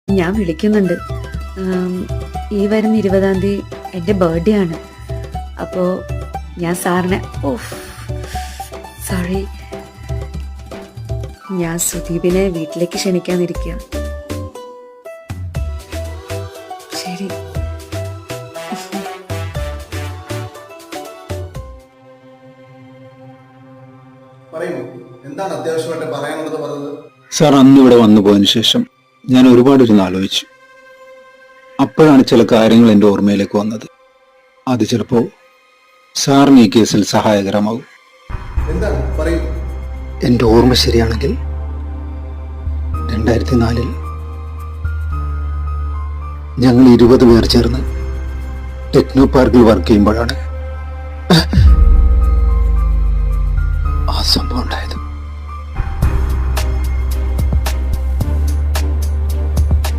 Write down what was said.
ഞാൻ വിളിക്കുന്നുണ്ട്. ഈ വരുന്ന 20-ാം തീയതി എൻ്റെ ബർത്ത്ഡേ ആണ്. അപ്പോൾ ഞാൻ സാറിനെ സോറി, ഞാൻ സുദീപിനെ വീട്ടിലേക്ക് ക്ഷണിക്കാനിരിക്കുക. ശരി. എന്താണ് അത്യാവശ്യമായിട്ട് പറയാനുള്ളത് പറഞ്ഞത്? സാർ, അന്ന് ഇവിടെ വന്നു പോയതിനു ശേഷം ഞാൻ ഒരുപാട് ഇരുന്ന് ആലോചിച്ചു. അപ്പോഴാണ് ചില കാര്യങ്ങൾ എൻ്റെ ഓർമ്മയിലേക്ക് വന്നത്. അത് ചിലപ്പോ സാറിന് ഈ കേസിൽ സഹായകരമാകും. എന്താണ് പറയൂ. എൻ്റെ ഓർമ്മ ശരിയാണെങ്കിൽ 2004 ഞങ്ങൾ 20 പേർ ചേർന്ന് ടെക്നോ പാർക്കിൽ വർക്ക് ചെയ്യുമ്പോഴാണ്